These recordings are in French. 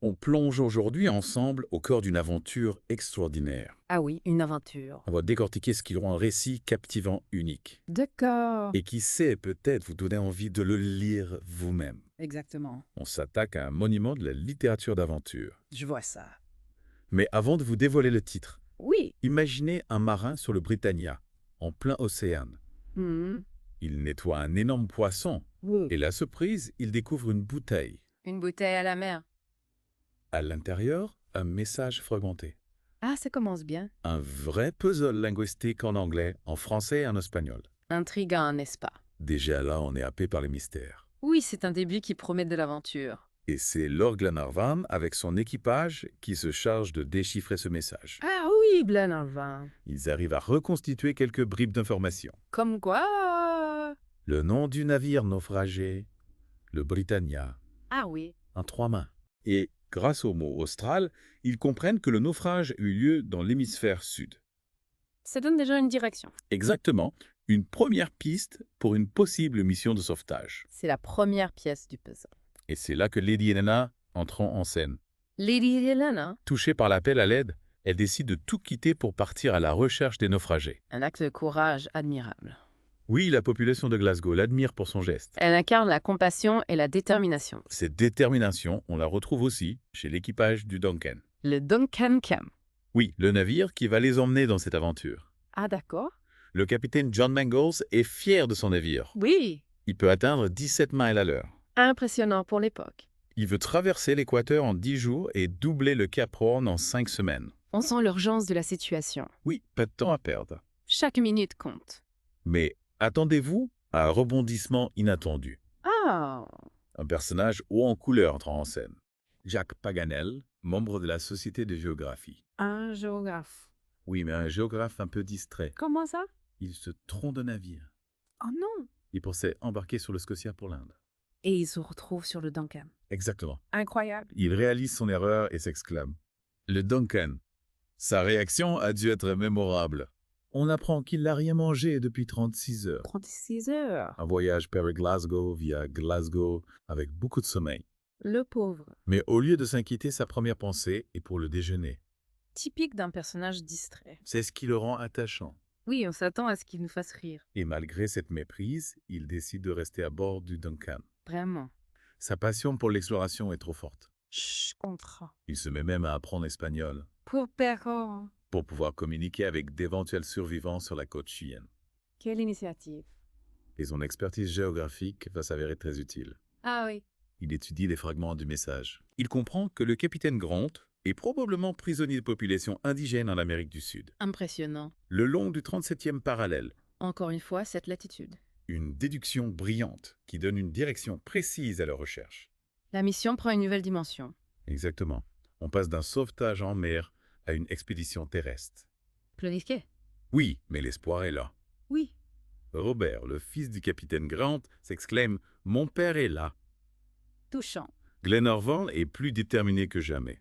On plonge aujourd'hui ensemble au cœur d'une aventure extraordinaire. Ah oui, une aventure. On va décortiquer ce qui le rend un récit captivant, unique. D'accord. Et qui sait peut-être vous donner envie de le lire vous-même. Exactement. On s'attaque à un monument de la littérature d'aventure. Je vois ça. Mais avant de vous dévoiler le titre, Oui. imaginez un marin sur le Britannia, en plein océan. Mhm. Il nettoie un énorme poisson. Oui. Et la surprise, il découvre une bouteille. Une bouteille à la mer. À l'intérieur, un message fragmenté. Ah, ça commence bien. Un vrai puzzle linguistique en anglais, en français et en espagnol. Intriguant, n'est-ce pas? Déjà là, on est happé par les mystères. Oui, c'est un début qui promet de l'aventure. Et c'est Lord Glenarvan, avec son équipage, qui se charge de déchiffrer ce message. Ah oui, Glenarvan. Ils arrivent à reconstituer quelques bribes d'informations. Comme quoi? Le nom du navire naufragé, le Britannia, Ah oui. en 3 mains. Et grâce au mot austral, ils comprennent que le naufrage eut lieu dans l'hémisphère sud. Ça donne déjà une direction. Exactement, une première piste pour une possible mission de sauvetage. C'est la première pièce du puzzle. Et c'est là que Lady Helena entre en scène. Lady Helena, Touchée par l'appel à l'aide, elle décide de tout quitter pour partir à la recherche des naufragés. un acte de courage admirable. Oui, la population de Glasgow l'admire pour son geste. Elle incarne la compassion et la détermination. Cette détermination, on la retrouve aussi chez l'équipage du Duncan. Le Duncan Cam. Oui, le navire qui va les emmener dans cette aventure. Ah d'accord. Le capitaine John Mangles est fier de son navire. Oui. Il peut atteindre 17 miles à l'heure. Impressionnant pour l'époque. Il veut traverser l'équateur en 10 jours et doubler le Cap Horn en 5 semaines. On sent l'urgence de la situation. Oui, pas de temps à perdre. Chaque minute compte. Mais attendez-vous à un rebondissement inattendu. Ah. Un personnage haut en couleur entre en scène. Jacques Paganel, membre de la Société de géographie. Un géographe. Oui, mais un géographe un peu distrait. Comment ça? Il se trompe de navire. Oh non. Il pensait embarquer sur le Scotia pour l'Inde. Et il se retrouve sur le Duncan. Exactement. Incroyable. Il réalise son erreur et s'exclame. Le Duncan. Sa réaction a dû être mémorable. On apprend qu'il n'a rien mangé depuis 36 heures. 36 heures. Un voyage Paris-Glasgow via Glasgow avec beaucoup de sommeil. Le pauvre. Mais au lieu de s'inquiéter, sa première pensée est pour le déjeuner. Typique d'un personnage distrait. C'est ce qui le rend attachant. Oui, on s'attend à ce qu'il nous fasse rire. Et malgré cette méprise, il décide de rester à bord du Duncan. Vraiment. Sa passion pour l'exploration est trop forte. Je comprends. Il se met même à apprendre l'espagnol Pour Perron. pour pouvoir communiquer avec d'éventuels survivants sur la côte chilienne. Quelle initiative. Et son expertise géographique va s'avérer très utile. Ah oui. Il étudie les fragments du message. Il comprend que le capitaine Grant est probablement prisonnier de population indigène en Amérique du Sud, Impressionnant. le long du 37e parallèle. Encore une fois, cette latitude. Une déduction brillante qui donne une direction précise à leur recherche. La mission prend une nouvelle dimension. Exactement. On passe d'un sauvetage en mer à une expédition terrestre. Planifié. Oui, mais l'espoir est là. Oui. Robert, le fils du capitaine Grant, s'exclame « Mon père est là ». Touchant. Glenarvan est plus déterminé que jamais.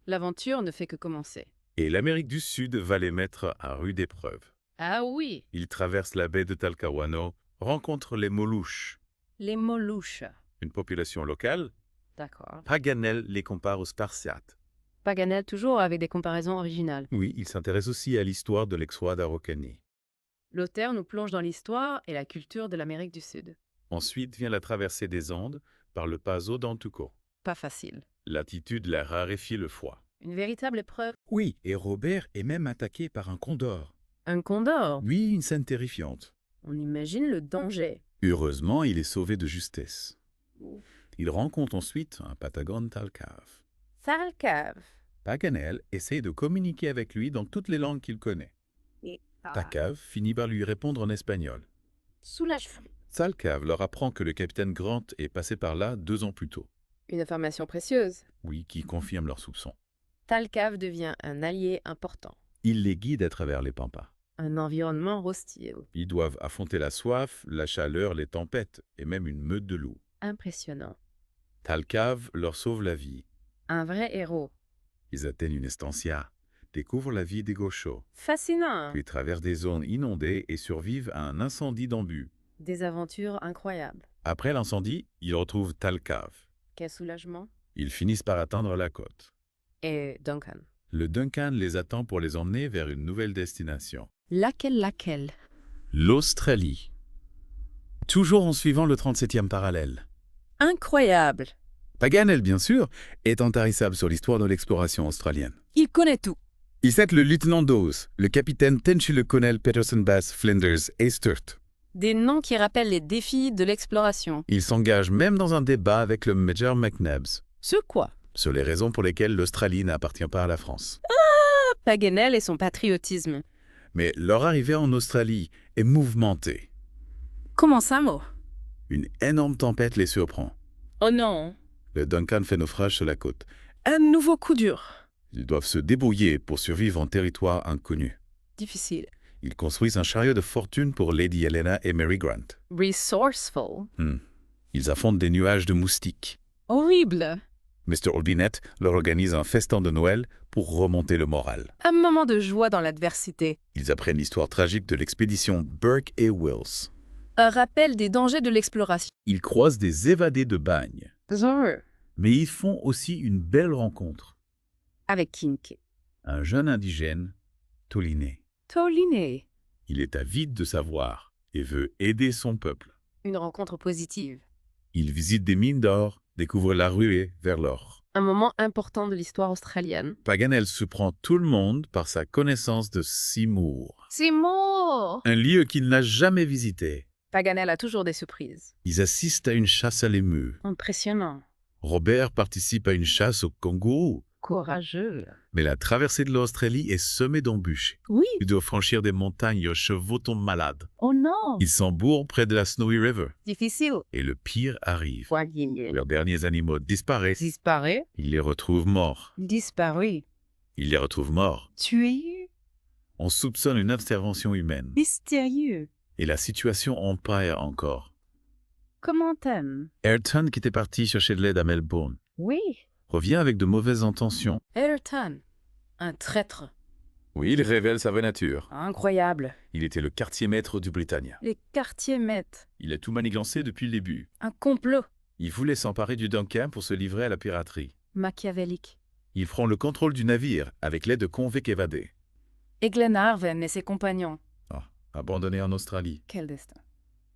L'aventure ne fait que commencer. Et l'Amérique du Sud va les mettre à rude épreuve. Ah oui. Ils traversent la baie de Talcahuano, rencontrent les Moluches, Les Moluches. une population locale. D'accord. Paganel les compare aux Spartiates. Paganel toujours avec des comparaisons originales. Oui, il s'intéresse aussi à l'histoire de l'exploit d'Araucanie. L'auteur nous plonge dans l'histoire et la culture de l'Amérique du Sud. Ensuite vient la traversée des Andes par le Paso d'Antuco. Pas facile. L'altitude la raréfie le foie. Une véritable épreuve. Oui, et Robert est même attaqué par un condor. Un condor. Oui, une scène terrifiante. On imagine le danger. Heureusement, il est sauvé de justesse. Il rencontre ensuite un Patagone Thalcave. Sale cave. Paganel essaie de communiquer avec lui dans toutes les langues qu'il connaît. Thalcave finit par lui répondre en espagnol. Soulagement. Thalcave leur apprend que le capitaine Grant est passé par là 2 ans plus tôt. Une information précieuse. Oui, qui confirme leurs soupçons. Thalcave devient un allié important. Il les guide à travers les pampas. Un environnement hostile. Ils doivent affronter la soif, la chaleur, les tempêtes et même une meute de loups. Impressionnant. Thalcave leur sauve la vie. Un vrai héros. Ils atteignent une estancia, découvrent la vie des gauchos, Fascinant. puis traversent des zones inondées et survivent à un incendie d'embut. Des aventures incroyables. Après l'incendie, ils retrouvent Thalcave. Quel soulagement. Ils finissent par atteindre la côte. Et Duncan. Le Duncan les attend pour les emmener vers une nouvelle destination. Laquelle? L'Australie. Toujours en suivant le 37e parallèle. Incroyable. Paganel, bien sûr, est intarissable sur l'histoire de l'exploration australienne. Il connaît tout. Il cite le lieutenant Dawes, le capitaine Tenchi Colonel Peterson Bass, Flinders et Sturt. Des noms qui rappellent les défis de l'exploration. Il s'engage même dans un débat avec le Major McNabbs Ce quoi? sur les raisons pour lesquelles l'Australie n'appartient pas à la France. Paganel et son patriotisme. Mais leur arrivée en Australie est mouvementée. Comment ça, Mo? Une énorme tempête les surprend. Oh non. Le Duncan fait naufrage sur la côte. Un nouveau coup dur. Ils doivent se débrouiller pour survivre en territoire inconnu. Difficile. Ils construisent un chariot de fortune pour Lady Helena et Mary Grant. Resourceful. Ils affrontent des nuages de moustiques. Horrible. Mr. Olbinett leur organise un festin de Noël pour remonter le moral. Un moment de joie dans l'adversité. Ils apprennent l'histoire tragique de l'expédition Burke et Wills. Un rappel des dangers de l'exploration. Ils croisent des évadés de bagne. Genre. Mais ils font aussi une belle rencontre. Avec Kinke. Un jeune indigène, Toliné. Toliné. Il est avide de savoir et veut aider son peuple. Une rencontre positive. Il visite des mines d'or, découvre la ruée vers l'or. Un moment important de l'histoire australienne. Paganel surprend tout le monde par sa connaissance de Seymour, Seymour. un lieu qu'il n'a jamais visité. Paganel a toujours des surprises. Ils assistent à une chasse à l'émeu. Impressionnant. Robert participe à une chasse au kangourou. Courageux. Mais la traversée de l'Australie est semée d'embûches. Oui. Ils doivent franchir des montagnes et leurs chevaux tombent malades. Oh non. Ils s'embourrent près de la Snowy River. Difficile. Et le pire arrive. Poigné. Leurs derniers animaux disparaissent. Disparaît. Ils les retrouvent morts. Disparu. Ils les retrouvent morts. Tué. On soupçonne une intervention humaine. Mystérieux. Et la situation empire encore. Comment t'aimes? Ayrton, qui était parti chercher de l'aide à Melbourne, Oui. revient avec de mauvaises intentions. Ayrton. Un traître. Oui, il révèle sa vraie nature. Incroyable. Il était le quartier-maître du Britannia. Les quartiers mettent. Il a tout manigancé depuis le début. Un complot. Il voulait s'emparer du Duncan pour se livrer à la piraterie. Machiavélique. Il prend le contrôle du navire avec l'aide de convicts évadés. Et Glenarvan et ses compagnons. Abandonné en Australie. Quel destin.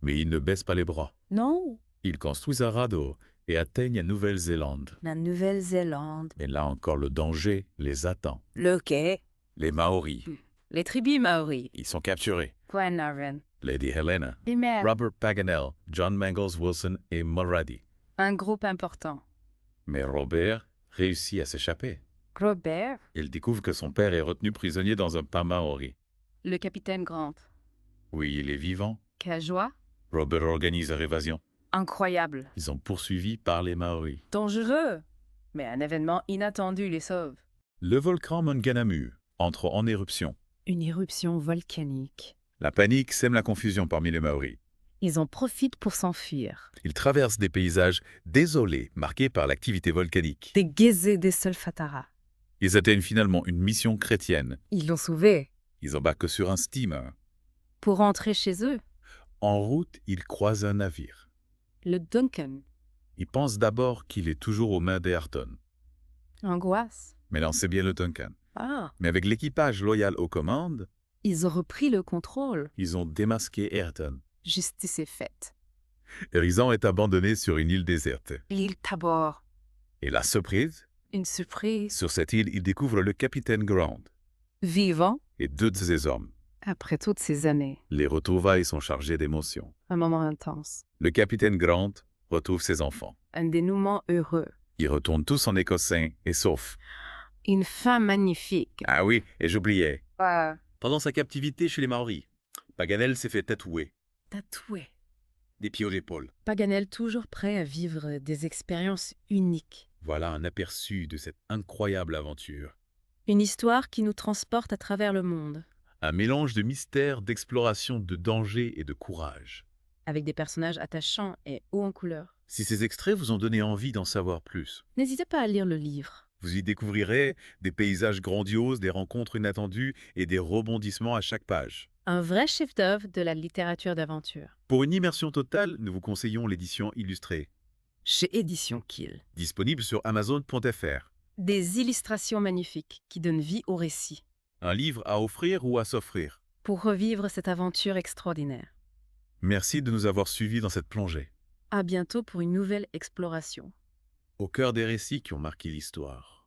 Mais il ne baisse pas les bras. Non. Ils construisent un radeau et atteignent la Nouvelle-Zélande. La Nouvelle-Zélande. Mais là encore, le danger les attend. Le quai. Les Maoris. Les tribus maoris. Ils sont capturés. Glenarvan. Lady Helena, Les mers. Robert Paganel, John Mangles Wilson et Mulrady. Un groupe important. Mais Robert réussit à s'échapper. Robert. Il découvre que son père est retenu prisonnier dans un pas maori. Le capitaine Grant. Oui, il est vivant. Quelle joie. Robert organise leur évasion. Incroyable. Ils sont poursuivis par les Maoris. Dangereux. Mais un événement inattendu les sauve. Le volcan Maunganamu entre en éruption. Une éruption volcanique. La panique sème la confusion parmi les Maoris. Ils en profitent pour s'enfuir. Ils traversent des paysages désolés marqués par l'activité volcanique. Des Gézés des Solfatara. Ils atteignent finalement une mission chrétienne. Ils l'ont sauvé. Ils embarquent sur un steamer. Pour rentrer chez eux. En route, ils croisent un navire. Le Duncan. Ils pensent d'abord qu'il est toujours aux mains d'Ayrton. Angoisse. Mais non, c'est bien le Duncan. Ah. Mais avec l'équipage loyal aux commandes, Ils ont repris le contrôle. ils ont démasqué Ayrton. Justice est faite. Horizon est abandonné sur une île déserte. L'île Tabor. Et la surprise, Une surprise. sur cette île, ils découvrent le capitaine Grant Vivant. et deux de ses hommes. Après toutes ces années. Les retrouvailles sont chargées d'émotions. Un moment intense. Le capitaine Grant retrouve ses enfants. Un dénouement heureux. Ils retournent tous en Écosse sains et saufs. Une fin magnifique. Ah oui, et j'oubliais. Ah. Pendant sa captivité chez les Maoris, Paganel s'est fait tatouer, Tatoué. des pieds aux épaules. Paganel toujours prêt à vivre des expériences uniques. Voilà un aperçu de cette incroyable aventure. Une histoire qui nous transporte à travers le monde. Un mélange de mystère, d'exploration, de danger et de courage. Avec des personnages attachants et hauts en couleur. Si ces extraits vous ont donné envie d'en savoir plus, N'hésitez pas à lire le livre. vous y découvrirez des paysages grandioses, des rencontres inattendues et des rebondissements à chaque page. Un vrai chef-d'œuvre de la littérature d'aventure. Pour une immersion totale, nous vous conseillons l'édition illustrée. chez Éditions Kiel. Disponible sur Amazon.fr. Des illustrations magnifiques qui donnent vie au récit Un livre à offrir ou à s'offrir. pour revivre cette aventure extraordinaire. Merci de nous avoir suivis dans cette plongée. À bientôt pour une nouvelle exploration. Au cœur des récits qui ont marqué l'histoire.